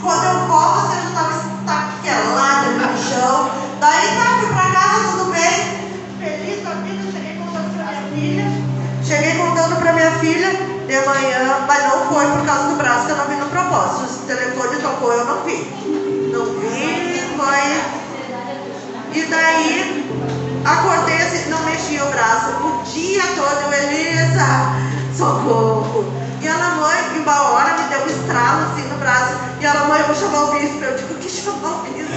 Quando eu volto, assim, eu já estava estaquelada no chão. Daí fui pra casa, tudo bem. Feliz da vida, cheguei contando pra minha filha. De manhã, mas não foi por causa do braço que eu não vi no propósito. Se o telefone tocou, eu não vi. Não vi, foi. E daí, acordei assim, não mexia o braço. O dia todo, eu, Elisa, socorro. E ela, mãe, uma hora me deu um estralo assim no braço. E ela, mãe, eu vou chamar o bispo. Eu digo, que chamar o bispo?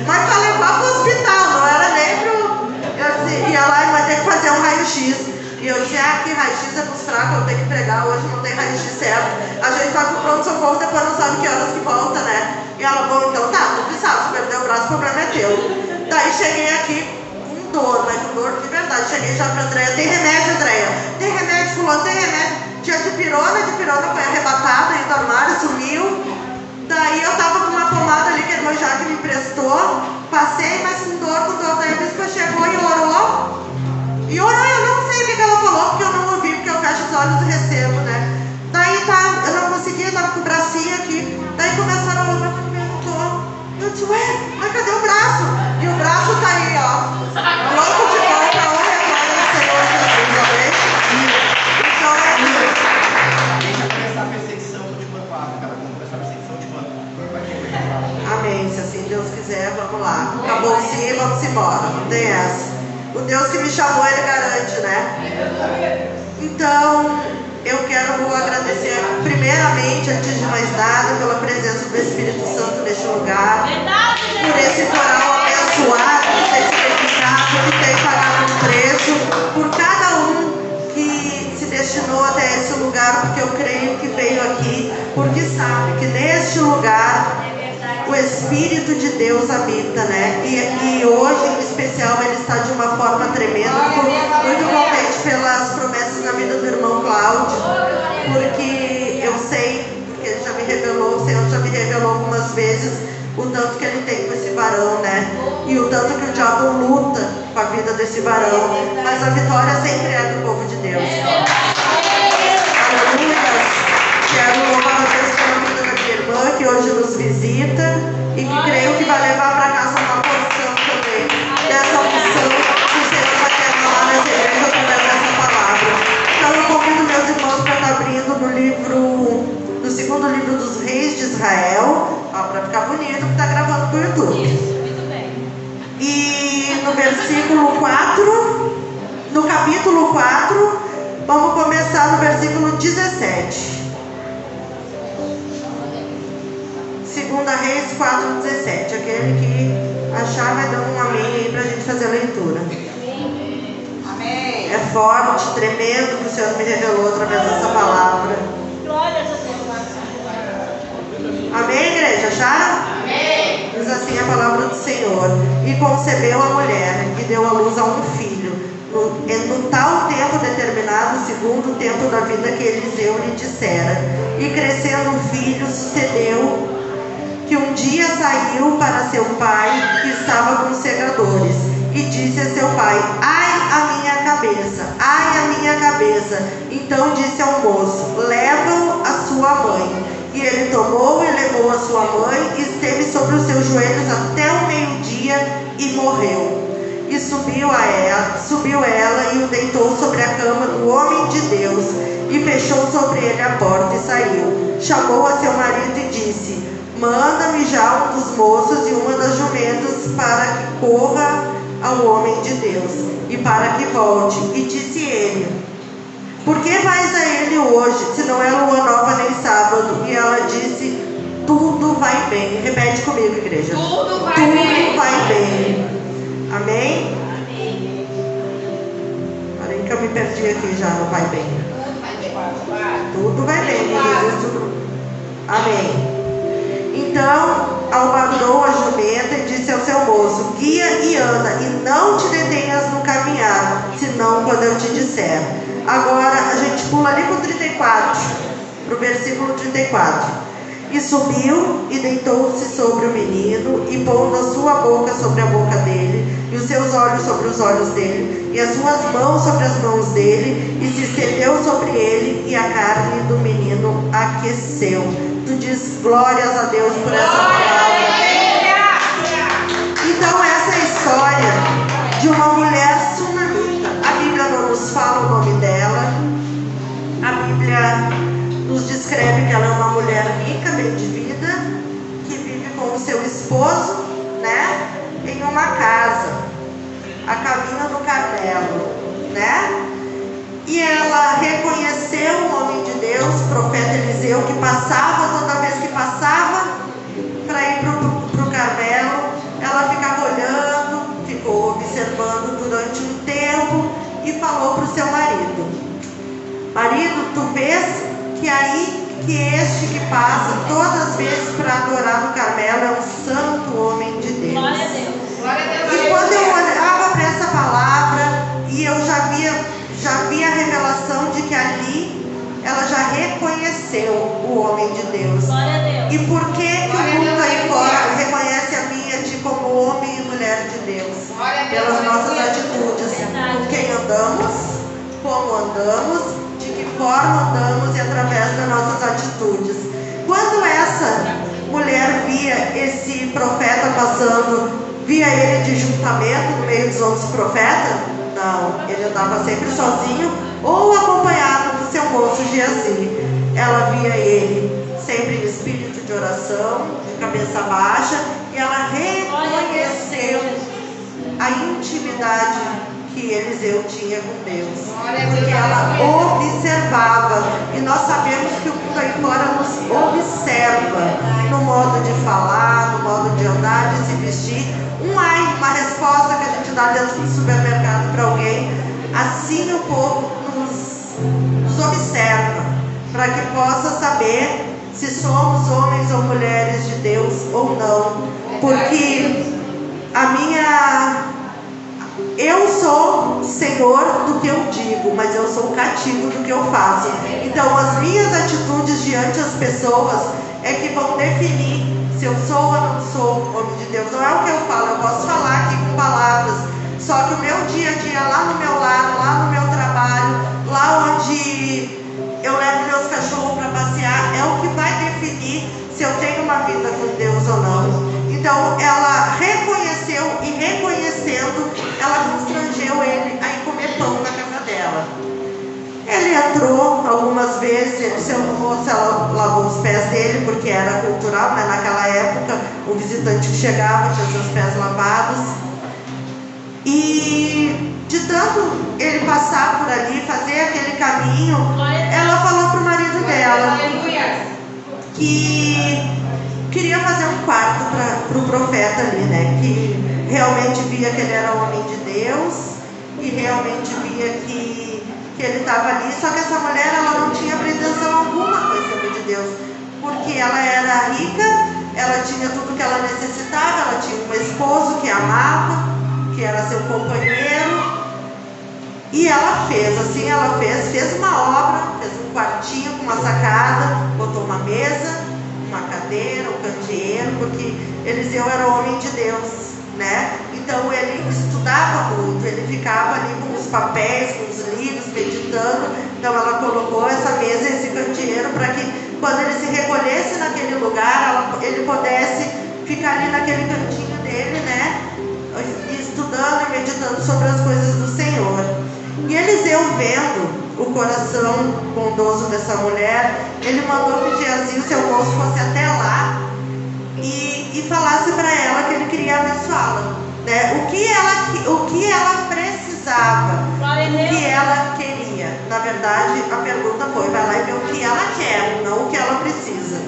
Mas para levar para o hospital, não era nem pro. Eu disse, e ela vai ter que fazer um raio-x. E eu disse, que raio-x é pros fracos, eu tenho que pregar, hoje não tem raio-x certo. A gente vai pro pronto-socorro, depois não sabe que horas que volta, né? E ela, bom, então tá, não precisava, se perdeu o braço, o problema é teu. Daí cheguei aqui com dor, mas com dor de verdade. Cheguei já pra Andréia, tem remédio, Andréia? Tem remédio, fulano, tem remédio. Tinha dipirona foi arrebatada aí do armário, sumiu. Daí eu tava com uma pomada ali que a irmã Jaque me emprestou. Passei, mas com dor. Daí a bispa chegou e orou. E orou, eu não sei o que ela falou, porque eu não ouvi, porque eu fecho os olhos e recebo, né? Daí tá, eu não conseguia, tava com o bracinho aqui. Daí começaram a orar, me perguntou. Eu disse, mas cadê o braço? E o braço tá aí, ó. Louco de bom pra honra e glória do Senhor Jesus, amém? Então é isso. Deixa começar a perseguição continuando a África, ela começar a perseguição continuando. Amém, se assim Deus quiser, vamos lá. Acabou sim, vamos embora, não tem essa. O Deus que me chamou, Ele garante, né? Então, eu quero agradecer primeiramente, antes de mais nada, pela presença do Espírito Santo neste lugar. Por esse coral abençoado, que tem se dedicado, que tem pagado um preço. Por cada um que se destinou até esse lugar, porque eu creio que veio aqui, porque sabe que neste lugar o Espírito de Deus habita, né? E hoje, em especial, ele está de uma forma tremenda. Fico muito contente pelas promessas na vida do irmão Cláudio, porque eu sei, porque ele já me revelou, o Senhor já me revelou algumas vezes o tanto que ele tem com esse varão, né? E o tanto que o diabo luta com a vida desse varão. Mas a vitória sempre é do povo de Deus. Aleluia! Quero louvar a Deus pela vida da minha irmã, que hoje nos visita e que creio que vai levar para casa uma porção também dessa unção que o Senhor vai derramar nessa igreja através dessa palavra. Então eu convido meus irmãos para estar abrindo no segundo livro dos Reis de Israel, para ficar bonito, que está gravando para o YouTube. Isso, muito bem. E no versículo 4, no capítulo 4, vamos começar no versículo 17. 2 Reis 4,17. Aquele que achar vai dar um amém aí para a gente fazer a leitura. Amém. É forte, tremendo que o Senhor me revelou através dessa palavra. Glória a Deus. Amém, igreja? Acharam? Amém. Diz assim a palavra do Senhor. E concebeu a mulher e deu à luz a um filho, no tal tempo determinado, segundo o tempo da vida que Eliseu lhe dissera. E crescendo o filho, sucedeu que um dia saiu para seu pai, que estava com os segadores, e disse a seu pai: ai a minha cabeça, ai a minha cabeça. Então disse ao moço: leva-o a sua mãe. E ele tomou e levou a sua mãe, e esteve sobre os seus joelhos até o meio-dia, e morreu. E subiu ela e o deitou sobre a cama do homem de Deus, e fechou sobre ele a porta e saiu. Chamou a seu marido e disse: manda-me já um dos moços e uma das jumentas para que corra ao homem de Deus e para que volte. E disse ele: por que vais a ele hoje, se não é lua nova nem sábado? E ela disse: tudo vai bem. Repete comigo, igreja. Tudo vai bem. Tudo vai bem. Amém? Amém. Parei que eu me perdi aqui já, não vai bem. Tudo vai bem. Tudo vai bem, queridos. Amém. Então albardou a jumenta e disse ao seu moço: guia e anda, e não te detenhas no caminhar, senão quando eu te disser. Agora a gente pula ali para o 34, para o versículo 34. E subiu e deitou-se sobre o menino, e pondo a sua boca sobre a boca dele, e os seus olhos sobre os olhos dele, e as suas mãos sobre as mãos dele, e se estendeu sobre ele, e a carne do menino aqueceu. Tu diz glórias a Deus por essa palavra. Então essa é a história de uma mulher sunamita. A Bíblia não nos fala o nome dela. A Bíblia nos descreve que ela é uma mulher rica, bem de vida, que vive com o seu esposo, né, em uma casa, a caminho do Carmelo, né? E ela reconheceu o homem de Deus, o profeta Eliseu, que passava, toda vez que passava para ir para o Carmelo, ela ficava olhando, ficou observando durante um tempo e falou para o seu marido: marido, tu vês que aí que este que passa todas as vezes para adorar no Carmelo é um santo homem de Deus. Glória a Deus. Glória a Deus. E quando eu olhava para essa palavra e eu já via a revelação de que ali ela já reconheceu o homem de Deus. Glória a Deus. E por que que o mundo aí fora reconhece a mim e a ti como homem e mulher de Deus? Pelas nossas atitudes, com quem andamos, como andamos, de que forma andamos e através das nossas atitudes. Quando essa mulher via esse profeta passando, via ele de juntamento no meio dos outros profetas? Não, ele andava sempre sozinho ou acompanhado do seu moço Geazi. Ela via ele sempre em espírito de oração, de cabeça baixa, e ela reconheceu a intimidade que Eliseu tinha com Deus, porque ela observava, e nós sabemos que o mundo aí fora nos observa no modo de falar, no modo de andar, de se vestir. Uma resposta que a gente dá dentro do supermercado para alguém, assim o povo nos observa, para que possa saber se somos homens ou mulheres de Deus ou não, porque eu sou senhor do que eu digo, mas eu sou cativo do que eu faço. Então as minhas atitudes diante das pessoas é que vão definir se eu sou ou não sou homem de Deus. Não é o que eu falo, eu posso falar aqui com palavras, só que o meu dia a dia, lá no meu lar, lá no meu trabalho, lá onde eu levo meus cachorros para passear, é o que vai definir se eu tenho uma vida com Deus ou não. Então ela reconheceu, e reconhecendo, ela constrangeu ele a ir comer pão na casa dela. Ele entrou algumas vezes, ele se arrumou, ela lavou os pés dele, porque era cultural, né? Naquela época o visitante que chegava tinha seus pés lavados. E de tanto ele passar por ali, fazer aquele caminho, ela falou para o marido dela que queria fazer um quarto para o profeta ali, né? Que realmente via que ele era homem de Deus e realmente via que ele estava ali. Só que essa mulher, ela não tinha pretensão alguma com esse homem de Deus, porque ela era rica, ela tinha tudo que ela necessitava, ela tinha um esposo que amava, que era seu companheiro, e ela fez assim, fez uma obra, fez um quartinho com uma sacada, botou uma mesa, uma cadeira, um candeeiro, porque Eliseu era homem de Deus, né? Então ele estudava muito, ele ficava ali com os papéis, com os livros, meditando. Então ela colocou essa mesa e esse candeeiro para que quando ele se recolhesse naquele lugar, ele pudesse ficar ali naquele cantinho dele, né? Estudando e meditando sobre as coisas do Senhor. E Eliseu, vendo o coração bondoso dessa mulher, ele mandou que Geazi, o seu moço, fosse até lá e falasse para ela que ele queria abençoá-la, né? O que ela precisava, o que ela queria. Na verdade, a pergunta foi: vai lá e vê o que ela quer, não o que ela precisa.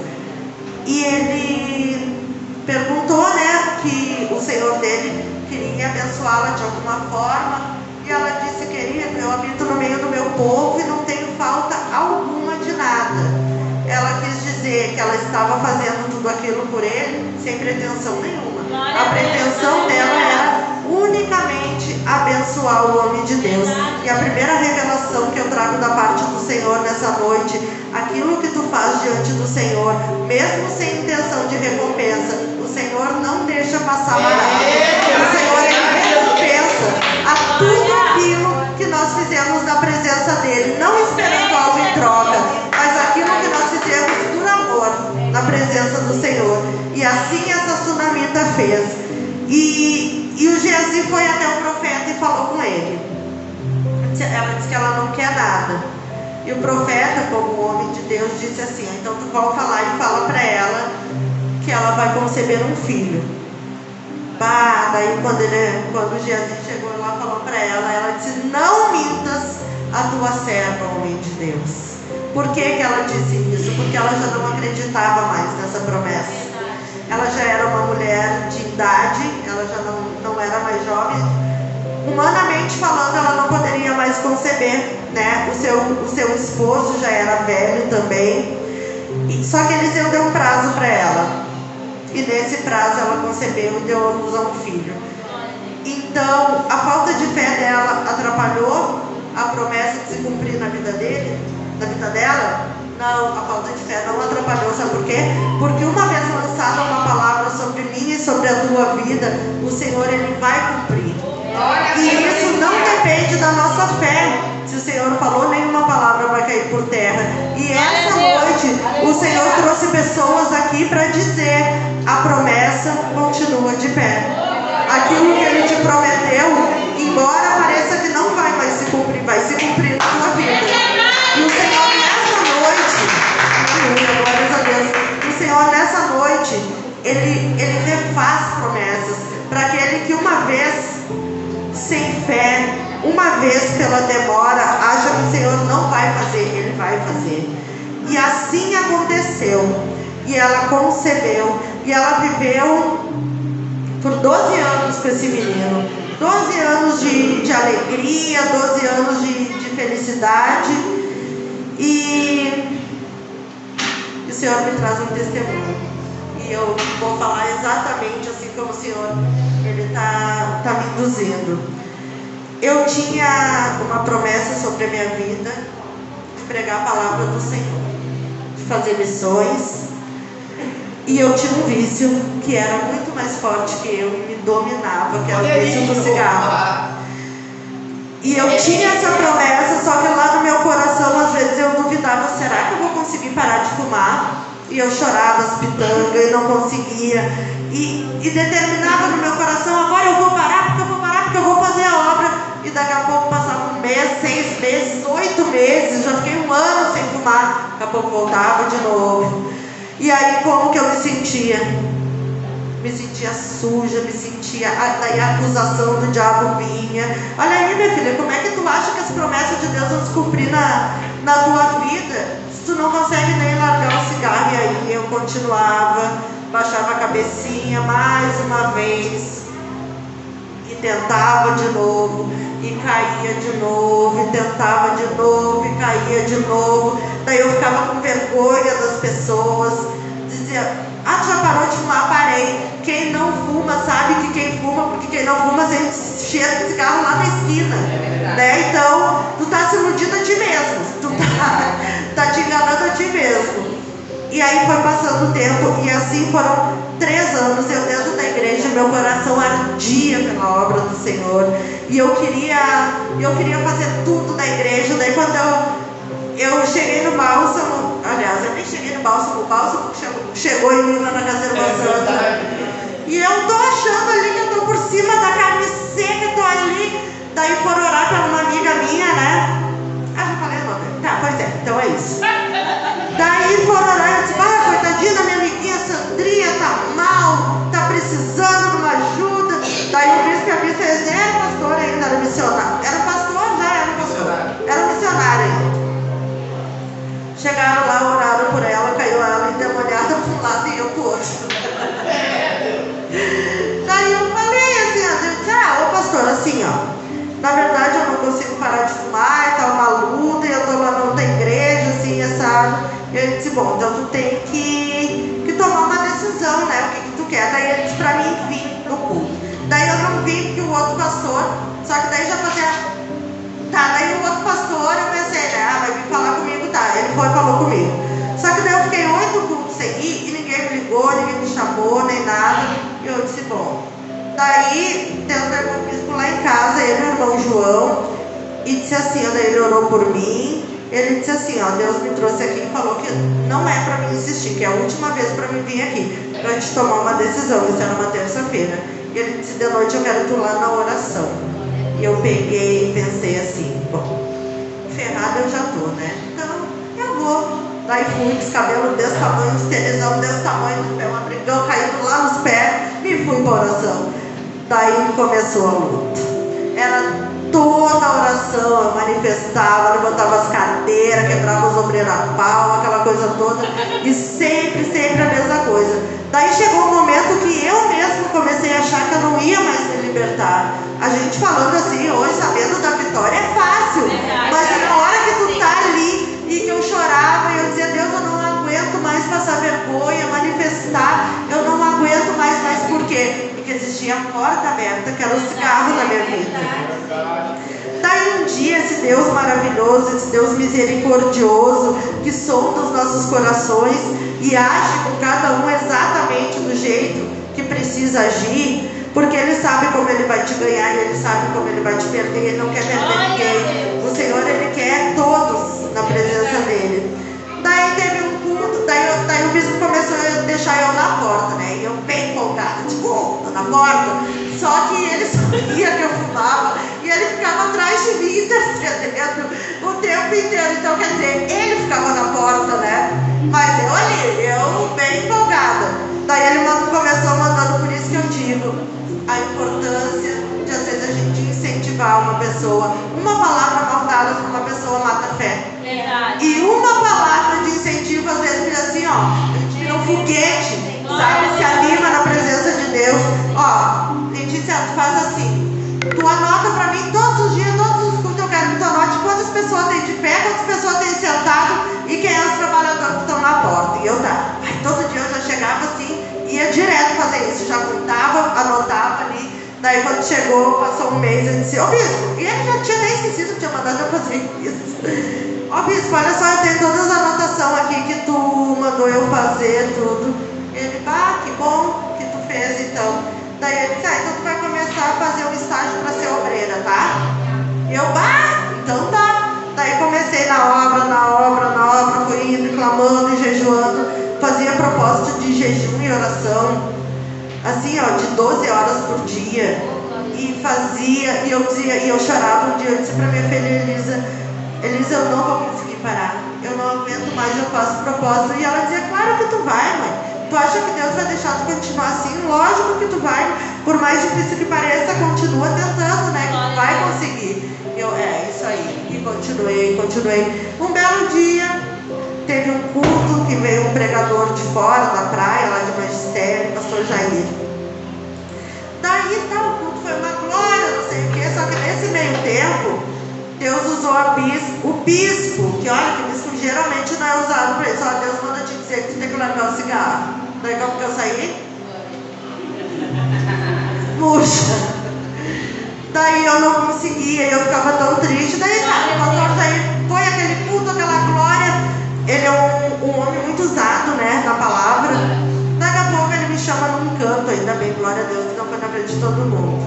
E ele perguntou, né, que o Senhor dele queria abençoá-la de alguma forma. E ela disse: querido, eu habito no meio do meu povo e não tenho falta alguma de nada. Ela quis dizer que ela estava fazendo tudo aquilo por ele sem pretensão nenhuma. A pretensão dela era unicamente abençoar o homem de Deus. E a primeira revelação que eu trago da parte do Senhor nessa noite: aquilo que tu faz diante do Senhor, mesmo sem intenção de recompensa, o Senhor não deixa passar barato. O Senhor, ele recompensa a tudo aquilo que nós fizemos na presença dele, não esperando algo em troca, mas aquilo que nós fizemos por amor, na presença E o profeta, como homem de Deus, disse assim: então tu volta lá e fala para ela que ela vai conceber um filho. Daí quando Geazi chegou lá, falou para ela disse: não mintas a tua serva, homem de Deus. Por que ela disse isso? Porque ela já não acreditava mais nessa promessa. Ela já era uma mulher de idade, ela já não era mais jovem. Humanamente falando, ela não poderia mais conceber, né? O seu esposo já era velho também. Só que Eliseu deu um prazo para ela. E nesse prazo ela concebeu e deu à luz a um filho. Então, a falta de fé dela atrapalhou a promessa de se cumprir na vida dela? Não, a falta de fé não atrapalhou. Sabe por quê? Porque uma vez lançada uma palavra sobre mim e sobre a tua vida, o Senhor, Ele vai cumprir. E isso não depende da nossa fé. Se o Senhor falou, nenhuma palavra vai cair por terra. E essa noite, o Senhor trouxe pessoas aqui para dizer: a promessa continua de pé. Aquilo que Ele te prometeu, embora pareça que não vai mais se cumprir, vai se cumprir na tua vida. E o Senhor nessa noite, aleluia, glórias a Deus, o Senhor nessa noite, Ele refaz promessas para aquele que uma vez sem fé, uma vez pela demora, acha que o Senhor não vai fazer, Ele vai fazer. E assim aconteceu. E ela concebeu. E ela viveu por 12 anos com esse menino. 12 anos de alegria, 12 anos de felicidade. E o Senhor me traz um testemunho. E eu vou falar exatamente assim como o Senhor Ele está me induzindo. Eu tinha uma promessa sobre a minha vida de pregar a palavra do Senhor, de fazer lições. E eu tinha um vício que era muito mais forte que eu e me dominava, que era o vício do cigarro. E eu tinha essa promessa, só que lá no meu coração, às vezes eu duvidava: será que eu vou conseguir parar de fumar? E eu chorava as pitangas e não conseguia. E determinava no meu coração: agora eu vou parar, porque eu vou fazer a obra. E daqui a pouco passava um mês, 6 meses, 8 meses, já fiquei 1 ano sem fumar. Daqui a pouco voltava de novo. E aí como que eu me sentia? Me sentia suja, daí a acusação do diabo vinha. Olha aí, minha filha, como é que tu acha que as promessas de Deus vão se cumprir na tua vida? Se tu não consegue nem largar o cigarro. E aí eu continuava, baixava a cabecinha mais uma vez, e tentava de novo, e caía de novo, e tentava de novo, e caía de novo. Daí eu ficava com vergonha das pessoas, dizia: ah, tu já parou de fumar? Parei. Quem não fuma sabe que quem fuma, porque quem não fuma sente cheiro de cigarro lá na esquina, né? Então, tu tá se iludindo a ti mesmo, tu tá te enganando a ti mesmo. E aí foi passando o tempo, e assim foram 3 anos eu dentro da igreja. Meu coração ardia pela obra do Senhor, e eu queria fazer tudo da igreja. Daí quando eu cheguei no Bálsamo, aliás, eu nem cheguei no Bálsamo, o Bálsamo chegou em mim lá na Casa Irmã Santa, e eu tô achando ali que eu tô por cima da carne seca, tô ali. Daí foram orar pra uma amiga minha, né? Ah, já falei o nome. Tá, pois é, então é isso. Daí foram orar, eu disse: ah, coitadinha da minha amiguinha Sandrinha, tá mal, tá precisando de uma ajuda. Daí o bispo e a bispa era pastor ainda, era missionário. Era pastor, já era pastor. Era missionário ainda. Chegaram lá, oraram por ela, caiu ela endemoniada para um lado e eu pro outro. Daí eu falei assim, eu disse: ah, ô pastor, assim, ó, na verdade eu não consigo parar de fumar, tá uma luta, e eu tô lá na outra igreja, assim, sabe? E ele disse: bom, então tu tem que tomar uma decisão, né? O que tu quer? Daí ele disse pra mim vir no culto. Daí eu não vim porque o outro pastor, só que daí já fazia. Tá, daí o outro pastor, eu pensei, né? Ah, vai vir falar comigo, tá? Ele foi e falou comigo. Só que daí eu fiquei 8 cultos sem ir, e ninguém me ligou, ninguém me chamou, nem nada. E eu disse: bom. Daí Deus levou o bispo lá em casa, ele e o irmão João, e disse assim, daí ele orou por mim. Ele disse assim: ó, Deus me trouxe aqui e falou que não é para mim insistir, que é a última vez para mim vir aqui, para a gente tomar uma decisão. Isso era uma terça-feira. E ele disse: de noite eu quero tu lá na oração. E eu peguei e pensei assim: bom, ferrada eu já tô, né? Então Daí fui com os cabelos desse tamanho, os tênisão desse tamanho, um abrigão caindo lá nos pés, e fui para oração. Daí começou a luta. Era toda a oração, eu manifestava, levantava as cadeiras, quebrava os obreiros a pau, aquela coisa toda, e sempre a mesma coisa. Daí chegou um momento que eu mesmo comecei a achar que eu não ia mais me libertar. A gente falando assim hoje, sabendo da vitória, é fácil, mas na hora que tu tá ali e que eu chorava, eu dizia: Deus, eu não aguento mais passar vergonha, manifestar, eu não aguento mais por quê? Porque existia a porta aberta, que era o cigarro na minha vida. Daí um dia, esse Deus maravilhoso, esse Deus misericordioso, que sonda os nossos corações e age com cada um exatamente do jeito que precisa agir, porque Ele sabe como Ele vai te ganhar e Ele sabe como Ele vai te perder. Ele não quer perder ninguém. O Senhor, Ele quer todos na presença dEle. Daí teve um culto, daí o bispo começou a deixar eu na porta, né? E eu bem empolgada, tipo, tô na porta. Só que ele sabia que eu fumava e ele ficava atrás de mim, intercedendo o tempo inteiro. Então, quer dizer, ele ficava na porta, né? Mas eu ali, eu bem empolgada. Daí ele começou mandando, por isso que eu digo a importância de às vezes a gente incentivar uma pessoa. Uma palavra mal dada para uma pessoa mata a fé. Verdade. E uma palavra de incentivo às vezes vira assim, ó, a gente vira um foguete, sabe? Se anima na presença de Deus. Ó, Letícia, tu faz assim, tu anota pra mim todos os dias, todos os cultos, eu quero que tu anote quantas pessoas tem de pé, quantas pessoas tem sentado e quem é os trabalhadores que estão na porta. E eu tá. Aí todo dia eu já chegava assim, ia direto fazer isso, já contava, anotava ali. Daí quando chegou, passou um mês, eu disse: ô bispo, e ele já tinha nem esquecido que tinha mandado eu fazer isso. Ó bispo, olha só, eu tenho todas as anotações aqui que tu mandou eu fazer, tudo. Ele: que bom que tu fez então. Daí ele disse: então tu vai começar a fazer um estágio para ser obreira, tá? E eu: então tá. Daí comecei na obra, fui indo, clamando e jejuando, fazia propósito de jejum e oração, assim ó, de 12 horas por dia, e fazia, e eu dizia, e eu chorava um dia, eu disse pra minha filha Elisa: eu não vou conseguir parar, eu não aguento mais, eu faço propósito. E ela dizia: claro que tu vai, mãe. Tu acha que Deus vai deixar tu continuar assim? Lógico que tu vai. Por mais difícil que pareça, continua tentando, né? Que tu vai conseguir. Eu: isso aí. E continuei. Um belo dia, teve um culto que veio um pregador de fora da praia, lá de magistério, pastor Jair. Daí, o culto foi uma glória, não sei o quê. Só que nesse meio tempo, Deus usou o bispo, que olha, que o bispo geralmente não é usado para isso. Ó, Deus manda te dizer que tu tem que largar o cigarro. Daí como que eu saí? Murcha. Daí eu não conseguia, eu ficava tão triste. Daí, o pastor Jair foi aquele culto, aquela glória. Ele é um homem muito usado, né, na palavra. Daqui a pouco ele me chama num canto, ainda bem, glória a Deus, que não foi na frente de todo mundo.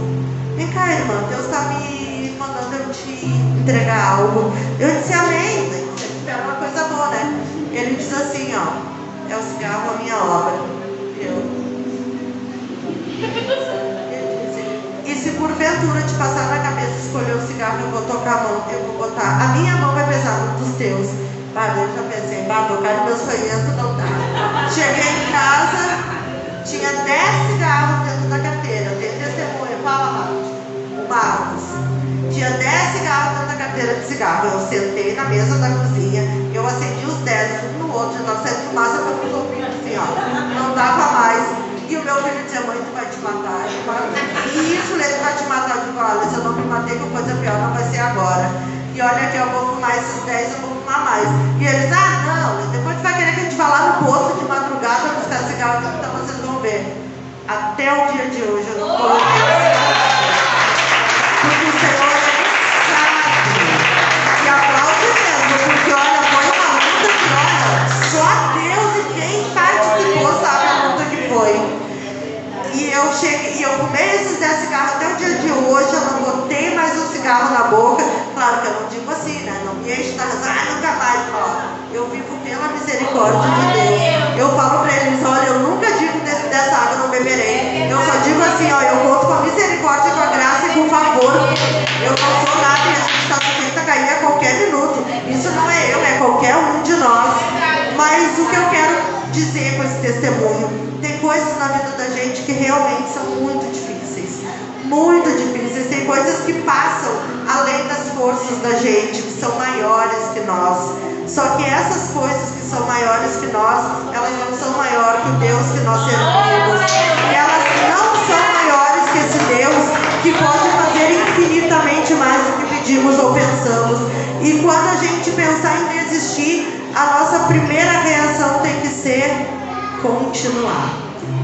Vem cá, irmã, Deus está me mandando eu te entregar algo. Eu disse: amém. É uma coisa boa, né? Ele diz assim, ó: é o cigarro a minha obra. E se porventura te passar na cabeça escolher o cigarro, eu vou tocar a mão, eu vou botar, a minha mão vai pesar um dos teus. Eu já pensei: tocar no meu sonhento não dá. Cheguei em casa, tinha 10 cigarros dentro da carteira. Tem testemunha, fala, Marcos. Tinha 10 cigarros dentro da carteira de cigarro. Eu sentei na mesa da cozinha, eu acendi os 10, um no outro, já estava saindo fumaça para os ouvidos, assim, ó. Não dava mais. E o meu filho dizia: mãe, tu vai te matar. Isso, ele vai te matar. Eu digo: olha, se eu não me matei com coisa pior, não vai ser agora. E olha que eu vou fumar esses 10, eu vou fumar mais. E eles: não, depois tu vai querer que a gente vá lá no posto de madrugada buscar cigarro, então vocês vão ver. Até o dia de hoje eu não coloquei o cigarro. Porque o Senhor sabe. E aplaude mesmo, porque olha, foi uma luta que, olha, só Deus e quem participou sabe a luta que foi. E eu cheguei, e eu fumei esses 10 cigarros até o dia de hoje, eu não botei mais um cigarro na boca. Claro que eu não digo assim, né? Não me enche da razão, nunca mais. Ó, eu vivo pela misericórdia de Deus. Eu falo para eles: olha, eu nunca digo dessa água não beberei. Eu só digo assim, ó, eu conto com a misericórdia, com a graça e com o favor. Eu não sou nada e a gente está sujeito a cair a qualquer minuto. Isso não é eu, é qualquer um de nós. Mas o que eu quero dizer com esse testemunho, tem coisas na vida da gente que realmente são muito difíceis. Muito difíceis. Tem coisas que passam além das forças da gente, que são maiores que nós. Só que essas coisas que são maiores que nós, elas não são maiores que o Deus que nós servimos. Elas não são maiores que esse Deus que pode fazer infinitamente mais do que pedimos ou pensamos. E quando a gente pensar em desistir, a nossa primeira reação tem que ser continuar.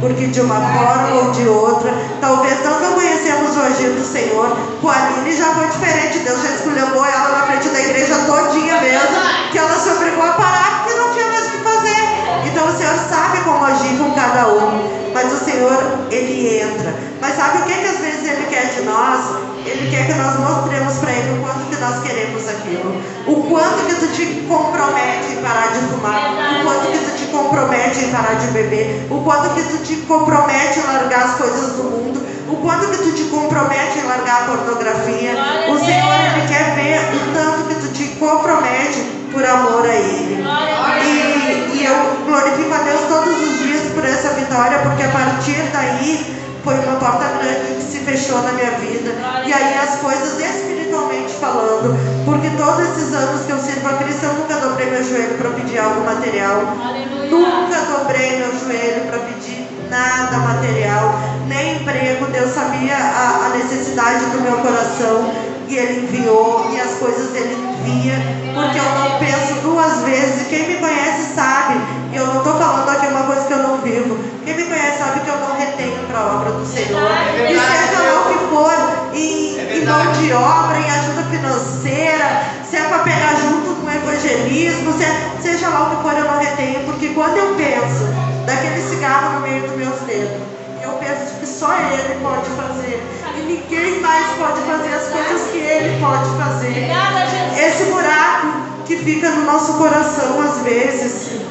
Porque de uma forma ou de outra, talvez nós não conhecemos o agir do Senhor. Com a Aline já foi diferente. Deus já esculhambou ela na frente da igreja todinha mesmo, que ela se obrigou a parar porque não tinha mais o que fazer. Então o Senhor sabe como agir com cada um. Mas o Senhor, Ele entra. Mas sabe o que às vezes Ele quer de nós? Ele quer que nós mostremos para Ele o quanto que nós queremos aquilo. O quanto que tu te compromete em parar de fumar. O quanto que tu te compromete em parar de beber. O quanto que tu te compromete em largar as coisas do mundo. O quanto que tu te compromete em largar a pornografia. O Senhor, Ele quer ver o tanto que tu te compromete por amor a Ele. E eu glorifico a Deus todos os dias por essa vitória, porque a partir daí foi uma porta grande que se fechou na minha vida. E aí as coisas espiritualmente falando, porque todos esses anos que eu sirvo a Cristo, eu nunca dobrei meu joelho para pedir algo material. Nunca dobrei meu joelho para pedir nada material, nem emprego. Deus sabia a necessidade do meu coração e Ele enviou, e as coisas Ele envia, porque eu não penso duas vezes. E quem me conhece sabe, e eu não estou falando aqui uma coisa que eu não vivo. Quem me conhece sabe que eu não retenho para a obra do Senhor. E seja lá o que for, em mão de obra, em ajuda financeira, se é para pegar junto com o evangelismo, seja lá o que for, eu não retenho. Porque quando eu penso daquele cigarro no meio dos meus dedos, eu penso que só Ele pode fazer. E ninguém mais pode fazer as coisas que Ele pode fazer. Esse buraco que fica no nosso coração às vezes,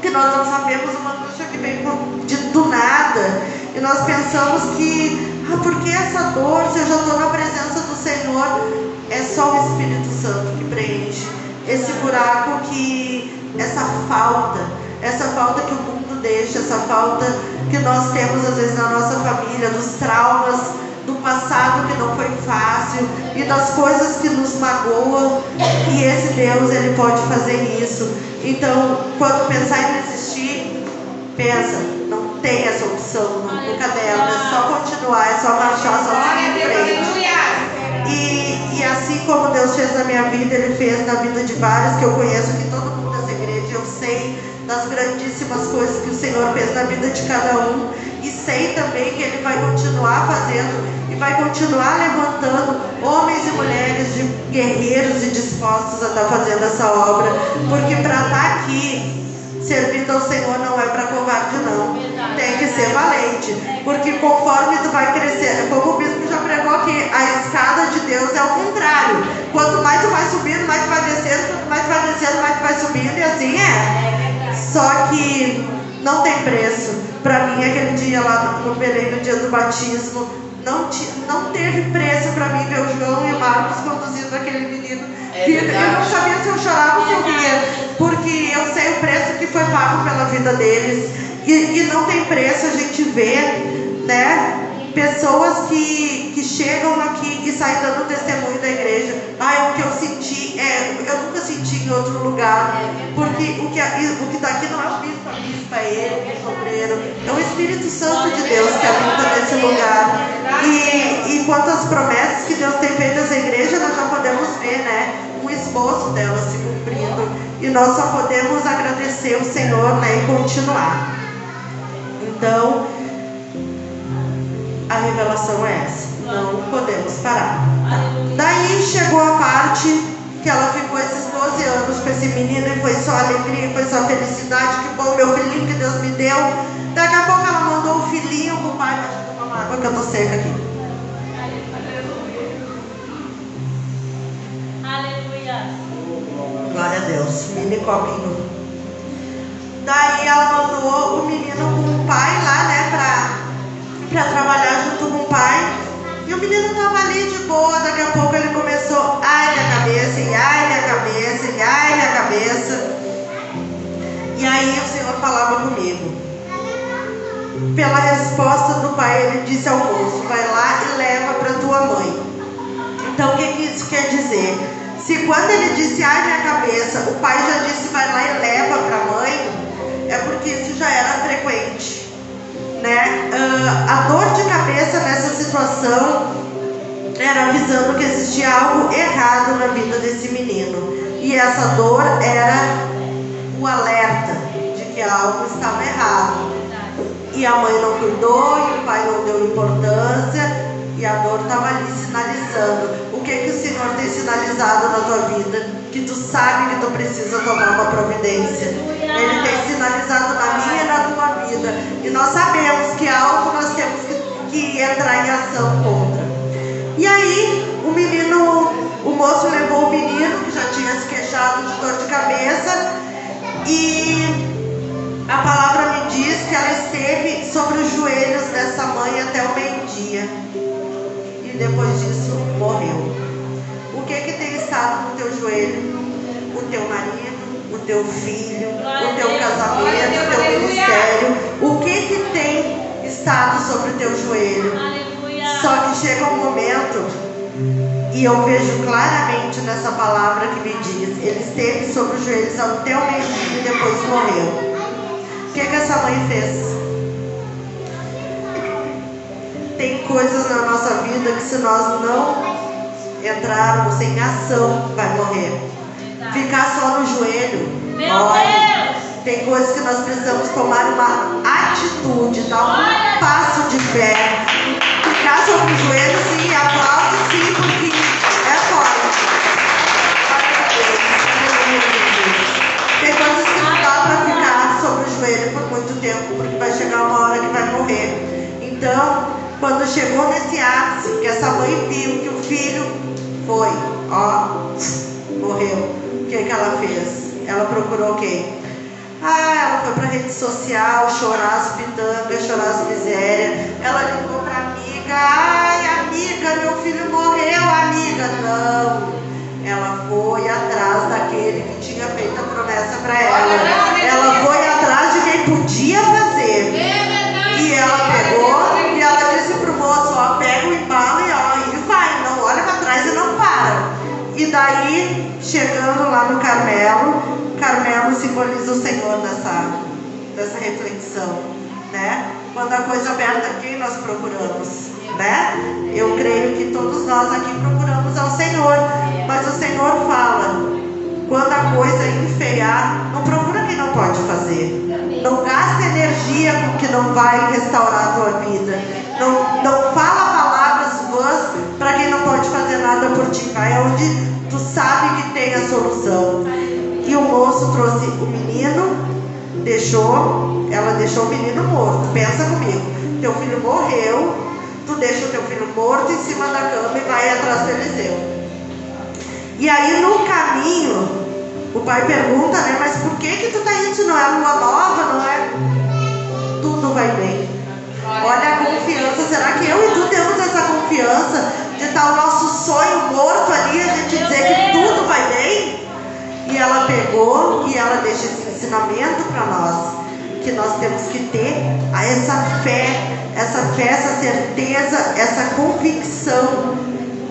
que nós não sabemos, uma angústia que vem do nada, e nós pensamos que, porque essa dor, se eu já estou na presença do Senhor, é só o Espírito Santo que preenche esse buraco, essa falta que o mundo deixa, essa falta que nós temos às vezes na nossa família, dos traumas do passado que não foi fácil e das coisas que nos magoam. E esse Deus, Ele pode fazer isso. Então, quando pensar em desistir, pensa, não tem essa opção, nunca dela, é só continuar, é só marchar, só seguir em frente. E assim como Deus fez na minha vida, Ele fez na vida de vários que eu conheço aqui, todo mundo dessa igreja. Eu sei das grandíssimas coisas que o Senhor fez na vida de cada um, e sei também que Ele vai continuar fazendo e vai continuar levantando homens e mulheres de guerreiros e dispostos a estar fazendo essa obra, porque para estar aqui servindo ao Senhor não é para covarde não, tem que ser valente, porque conforme tu vai crescer, como o bispo já pregou aqui, a escada de Deus é o contrário, quanto mais tu vai subindo, mais tu vai descendo, quanto mais tu vai descendo, mais tu vai subindo, e assim é. Só que não tem preço. Para mim, aquele dia lá no Belém, no dia do batismo, não teve preço para mim ver o João e o Marcos conduzindo aquele menino. Eu não sabia se eu chorava ou se eu ria, porque eu sei o preço que foi pago pela vida deles. E não tem preço a gente ver, né, pessoas que chegam aqui e saem dando testemunho da igreja. O que eu senti, eu nunca senti em outro lugar, porque o que está aqui não é o bispo, a bispa, é ele, o sobreiro, é o Espírito Santo de Deus que habita nesse lugar. E quanto às promessas que Deus tem feito nessa igreja, nós já podemos ver, né, um esboço delas se cumprindo, e nós só podemos agradecer o Senhor, né, e continuar. Então, a revelação é essa, não podemos parar. Daí chegou a parte que ela ficou esses 12 anos com esse menino, e foi só alegria, foi só felicidade, que bom, meu filhinho que Deus me deu. Daqui a pouco ela mandou o filhinho pro pai, para tomar uma água que eu tô seca aqui. Aleluia. Glória a Deus, mini copinho. Daí ela mandou o menino com o pai lá, né, pra trabalhar junto com o pai. E o menino tava ali de boa, daqui a pouco ele começou, ai minha cabeça, e ai minha cabeça, e ai minha cabeça. falava comigo. Pela resposta do pai, ele disse ao moço: vai lá e leva para tua mãe. Então o que isso quer dizer? Se quando ele disse ai minha cabeça, o pai já disse vai lá e leva para a mãe, é porque isso já era frequente, né? A dor de cabeça nessa situação era avisando que existia algo errado na vida desse menino, e essa dor era o alerta de que algo estava errado. E a mãe não cuidou, e o pai não deu importância, e a dor estava ali sinalizando. O que o Senhor tem sinalizado na tua vida? Que tu sabe que tu precisa tomar uma providência. Ele tem sinalizado na minha e na tua vida. E nós sabemos que é algo que nós temos que entrar em ação contra. E aí, o moço levou o menino, que já tinha se queixado de dor de cabeça, e a palavra me diz que ela esteve sobre os joelhos dessa mãe até o meio-dia. E depois disso, morreu. O que tem estado no teu joelho? O teu marido, o teu filho, o teu casamento, o teu ministério. O que tem estado sobre o teu joelho? Só que chega um momento, e eu vejo claramente nessa palavra que me diz, ele esteve sobre os joelhos até o meio-dia e depois morreu. O que essa mãe fez? Tem coisas na nossa vida que se nós não entrarmos em ação, vai morrer. Ficar só no joelho, morre. Tem coisas que nós precisamos tomar uma atitude, dar um passo de fé. Ficar sobre o joelho, sim, aplaude, sim, porque é forte. Tem coisas que não dá para ficar sobre o joelho por muito tempo, porque vai chegar uma hora que vai morrer. Então, quando chegou nesse ápice, que essa mãe viu que o filho foi, morreu, o que ela fez? Ela procurou quem? Ela foi para a rede social chorar as pitangas, chorar as misérias. Ela ligou para a amiga: amiga, meu filho morreu, amiga. Não, ela foi atrás daquele que tinha feito a promessa para ela. Ela foi atrás de quem podia fazer. E ela pegou e ela disse pro moço: pega o embalo e vai, não olha para trás e não para. E daí, chegando lá no Carmelo simboliza o Senhor nessa reflexão, né? Quando a coisa aperta, quem nós procuramos, né? Eu creio que todos nós aqui procuramos ao Senhor, mas o Senhor fala: quando a coisa enfeiar, não procura quem não pode fazer. Não gasta energia com o que não vai restaurar a tua vida. Não fala palavras vãs para quem não pode fazer nada por ti. Vai onde tu sabe que tem a solução. E o moço trouxe o menino, ela deixou o menino morto. Pensa comigo, teu filho morreu, tu deixa o teu filho morto em cima da cama e vai atrás do Eliseu. E aí no caminho, o pai pergunta, né, mas por que tu tá indo? Não é lua nova, não é? Tudo vai bem. Olha a confiança. Será que eu e tu temos essa confiança de estar o nosso sonho morto ali, a gente dizer que tudo vai bem? E ela pegou e ela deixa esse ensinamento para nós, que nós temos que ter essa fé, essa certeza, essa convicção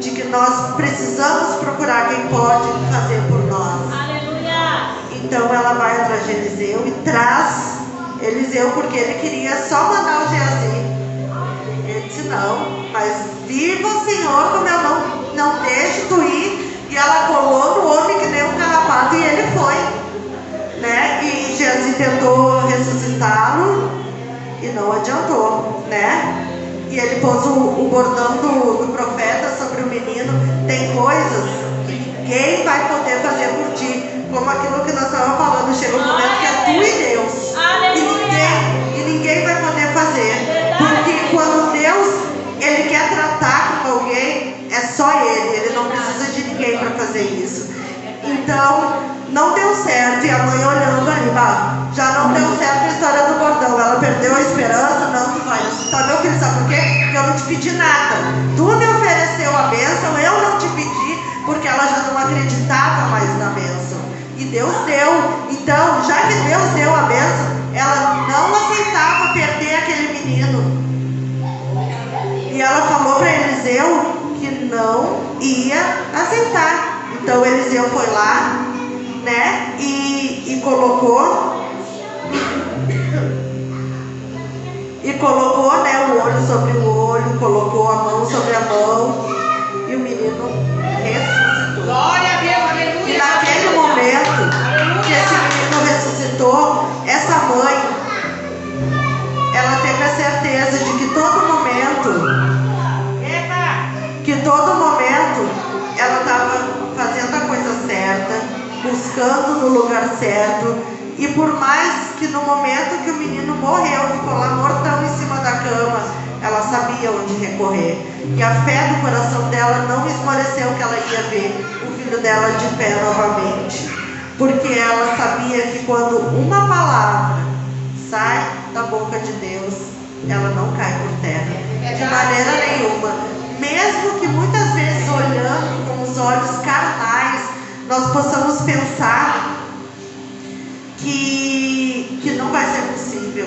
de que nós precisamos procurar quem pode fazer por nós. Aleluia! Então ela vai atrás de Eliseu e traz Eliseu, porque ele queria só mandar o Geazi. Ele disse: não, mas viva o Senhor, como eu não deixo tu ir. E ela colou no homem que nem um carrapato e ele foi, né? E Geazi tentou ressuscitá-lo e não adiantou, né? E ele pôs o bordão do profeta sobre o menino. Tem coisas que ninguém vai poder fazer por ti, como aquilo que nós estávamos falando. Chega um momento que é tu e Deus, e ninguém vai poder fazer, porque quando Deus ele quer tratar com alguém, é só ele não precisa de ninguém para fazer isso. Então não deu certo, e a mãe olhando ali, já não deu certo a história do bordão, ela perdeu a esperança. Não, tu vai ressuscitar meu filho, sabe por quê? Porque eu não te pedi nada, tu me ofereceu a bênção, eu não te pedi, porque ela já não acreditava mais na bênção. E Deus deu. Então, já que Deus deu a bênção, ela não aceitava perder aquele menino. E ela falou para Eliseu que não ia aceitar. Então Eliseu foi lá, né? E colocou, né, o olho sobre o olho, colocou a mão sobre a mão, e o menino ressuscitou. Glória a Deus, aleluia. E naquele momento que esse menino ressuscitou, essa mãe, ela teve a certeza de que todo momento ela estava fazendo a coisa certa, buscando no lugar certo. E por mais que no momento que o menino morreu, ficou lá mortão em cima da cama, ela sabia onde recorrer. E a fé do coração dela não esmoreceu que ela ia ver o filho dela de pé novamente. Porque ela sabia que quando uma palavra sai da boca de Deus, ela não cai por terra, de maneira nenhuma. Mesmo que muitas vezes olhando com os olhos carnais, nós possamos pensar que não vai ser possível.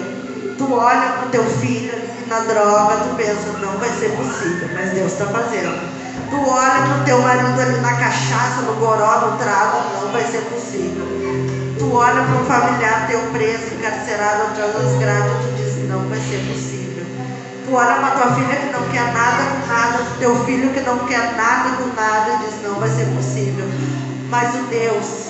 Tu olha para o teu filho ali na droga, tu pensa, não vai ser possível, mas Deus está fazendo. Tu olha para o teu marido ali na cachaça, no goró, no trago, não vai ser possível. Tu olha para um familiar teu preso, encarcerado atrás das grades, tu diz, não vai ser possível. Tu olha para tua filha que não quer nada com nada, pro teu filho que não quer nada com nada, e diz, não vai ser possível. Mas o Deus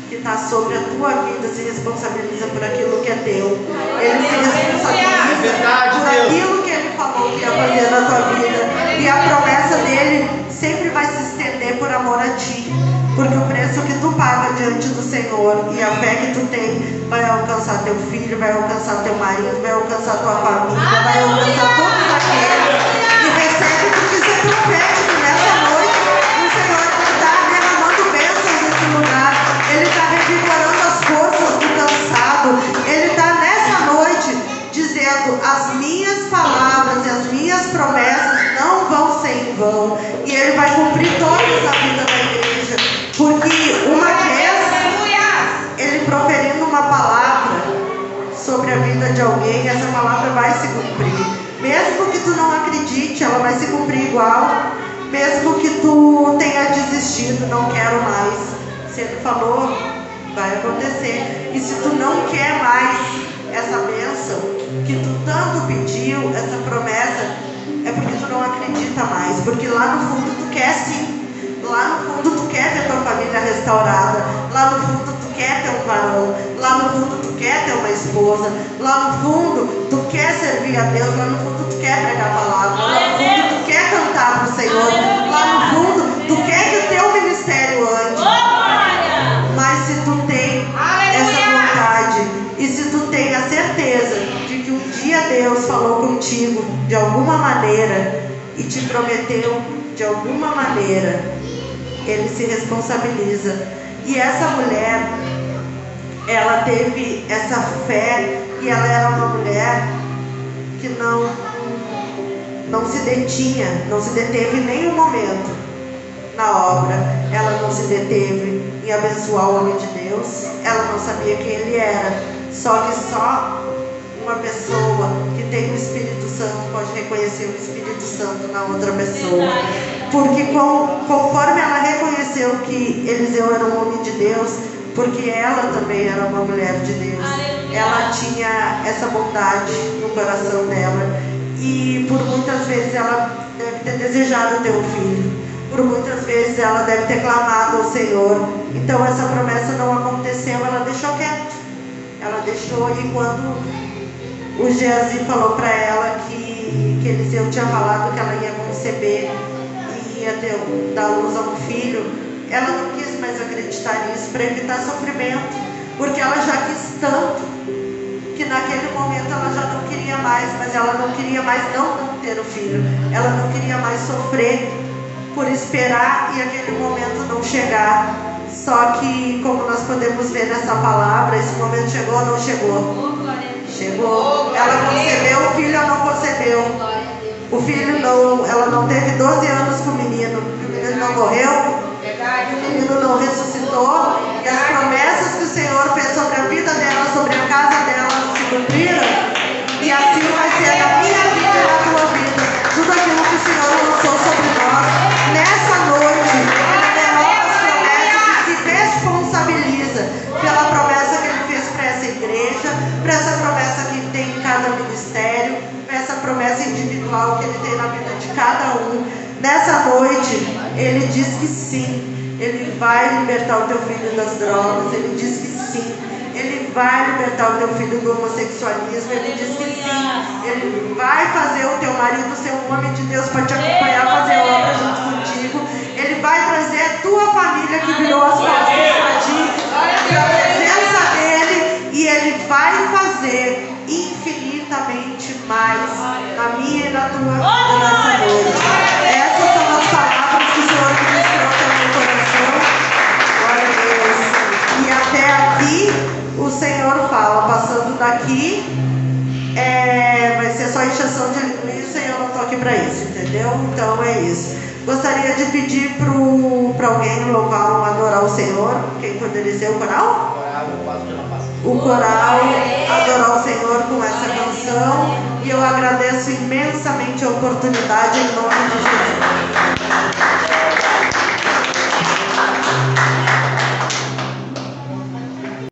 que está sobre a tua vida se responsabiliza por aquilo que é teu. Ele se responsabiliza por aquilo que Ele falou que ia fazer na tua vida. E a promessa dele sempre vai se estender por amor a ti. Porque o preço que tu paga diante do Senhor e a fé que tu tem vai alcançar teu filho, vai alcançar teu marido, vai alcançar tua família, vai alcançar todos aqueles que recebem, porque isso é profético nessa noite. O Senhor está derramando bênçãos nesse lugar. Ele está revigorando as forças do cansado. Ele está nessa noite dizendo, as minhas palavras e as minhas promessas não vão ser em vão. E Ele vai cumprir todas na vida da igreja. Porque uma vez Ele proferindo uma palavra sobre a vida de alguém, essa palavra vai se cumprir. Mesmo que tu não acredite, ela vai se cumprir igual. Mesmo que tu tenha desistido, não quero mais. Se Ele falou, vai acontecer. E se tu não quer mais essa bênção que tu tanto pediu, essa promessa, é porque tu não acredita mais. Porque lá no fundo tu quer sim. Lá no fundo tu quer ter tua família restaurada. Lá no fundo tu quer ter um varão. Lá no fundo tu quer ter uma esposa. Lá no fundo tu quer servir a Deus. Lá no fundo tu quer pregar a palavra. Lá no fundo tu quer cantar pro Senhor. Lá no fundo tu quer que o teu ministério ande. Mas se tu tem essa vontade e se tu tem a certeza de que um dia Deus falou contigo de alguma maneira e te prometeu de alguma maneira, Ele se responsabiliza. E essa mulher, ela teve essa fé e ela era uma mulher que não se detinha, não se deteve em nenhum momento na obra. Ela não se deteve em abençoar o homem de Deus. Ela não sabia quem ele era. Só que só uma pessoa que tem o Espírito Santo pode reconhecer o Espírito Santo na outra pessoa. Porque conforme ela reconheceu que Eliseu era um homem de Deus, porque ela também era uma mulher de Deus, ela tinha essa bondade no coração dela. E por muitas vezes ela deve ter desejado ter um filho. Por muitas vezes ela deve ter clamado ao Senhor. Então essa promessa não aconteceu, ela deixou quieto. Ela deixou, e quando o Geazi falou para ela que Eliseu tinha falado que ela ia conceber e ia dar luz a um filho, ela não quis mais acreditar nisso para evitar sofrimento, porque ela já quis tanto que naquele momento ela já não queria mais, mas ela não queria mais não ter o filho, ela não queria mais sofrer por esperar e aquele momento não chegar. Só que, como nós podemos ver nessa palavra, esse momento chegou ou não chegou? Chegou. Ela concebeu o filho ou não concebeu? O filho não, ela não teve 12 anos com o menino não morreu, o menino não ressuscitou, e a as promessas que o Senhor fez sobre a vida dela, sobre a casa dela, se cumpriram. E assim vai ser na minha vida e na tua vida. Tudo aquilo que o Senhor lançou sobre nós, nessa noite, Ele renova as promessas e se responsabiliza pela promessa que Ele fez para essa igreja, para essa promessa que Ele tem em cada ministério, para essa promessa individual que Ele tem na vida de cada um. Nessa noite, Ele diz que sim. Ele vai libertar o teu filho das drogas. Ele diz que sim. Ele vai libertar o teu filho do homossexualismo. Ele diz que sim. Ele vai fazer o teu marido ser um homem de Deus para te acompanhar, fazer obra junto contigo. Ele vai trazer a tua família que virou as costas para ti, para a presença dele. E Ele vai fazer infinitamente mais na minha e na tua vida nessa noite. Essas são as palavras que o Senhor ministrou no meu coração. Glória a Deus. E até aqui o Senhor fala, passando daqui vai ser só encheção de linguiça e eu não estou aqui para isso, entendeu? Então é isso. Gostaria de pedir para alguém louvar, adorar o Senhor. Quem poderia ser o coral? O coral, adorar o Senhor com essa canção. E eu agradeço imensamente a oportunidade em nome de Jesus.